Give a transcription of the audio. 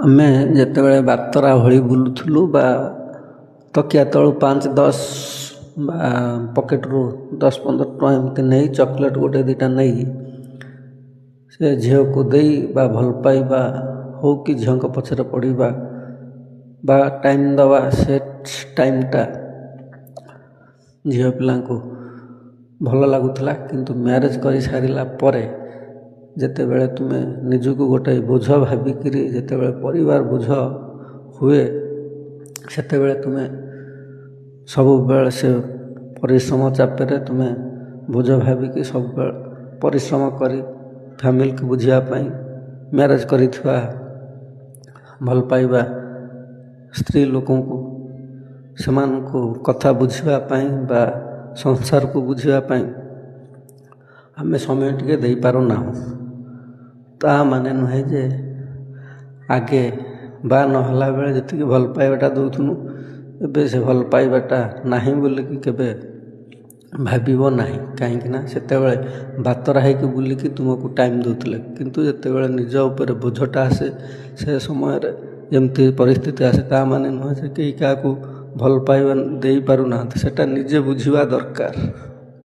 ଆମେ ଯେତେବେଳେ ବାତରା ଭଳି ବୁଲୁଥିଲୁ ବା ତକିଆ ତଳୁ 5-10 ବା ପକେଟରୁ 10-15 ଟଙ୍କା ଏମିତି ନେଇ ଚକୋଲେଟ୍ ଗୋଟେ ଦୁଇଟା ନେଇ ସେ ଝିଅକୁ ଦେଇ ବା ଭଲ ପାଇବା ହଉ କି ଝିଅଙ୍କ ପଛରେ ପଡ଼ିବା ବା ଟାଇମ୍ ଦେବା, ସେ ଟାଇମ୍ଟା ଝିଅ ପିଲାଙ୍କୁ ଭଲ ଲାଗୁଥିଲା। କିନ୍ତୁ ମ୍ୟାରେଜ୍ କରିସାରିଲା ପରେ ଯେତେବେଳେ ତୁମେ ନିଜକୁ ଗୋଟେ ବୋଝ ଭାବିକିରି ଯେତେବେଳେ ପରିବାର ବୋଝ ହୁଏ, ସେତେବେଳେ ତୁମେ ସବୁବେଳେ ସେ ପରିଶ୍ରମ ଚାପରେ ତୁମେ ବୋଝ ଭାବିକି ସବୁବେଳେ ପରିଶ୍ରମ କରି ଫ୍ୟାମିଲିକୁ ବୁଝିବା ପାଇଁ ମ୍ୟାରେଜ୍ କରିଥିବା ଭଲ ପାଇବା ସ୍ତ୍ରୀ ଲୋକଙ୍କୁ ସେମାନଙ୍କୁ କଥା ବୁଝିବା ପାଇଁ ବା ସଂସାରକୁ ବୁଝିବା ପାଇଁ ଆମେ ସମୟ ଟିକେ ଦେଇପାରୁନାହୁଁ। ତା ମାନେ ନୁହେଁ ଯେ ଆଗେ ବା ନହେଲା ବେଳେ ଯେତିକି ଭଲ ପାଇବାଟା ଦେଉଥିଲୁ, ଏବେ ସେ ଭଲ ପାଇବାଟା ନାହିଁ ବୋଲିକି କେବେ ଭାବିବ ନାହିଁ। କାହିଁକିନା ସେତେବେଳେ ବାତରା ହେଇକି ବୁଲିକି ତୁମକୁ ଟାଇମ୍ ଦେଉଥିଲେ, କିନ୍ତୁ ଯେତେବେଳେ ନିଜ ଉପରେ ବୋଝଟା ଆସେ ସେ ସମୟରେ ଯେମିତି ପରିସ୍ଥିତି ଆସେ, ତା ମାନେ ନୁହେଁ ଯେ କେହି କାହାକୁ ଭଲ ପାଇବା ଦେଇପାରୁନାହାନ୍ତି। ସେଟା ନିଜେ ବୁଝିବା ଦରକାର।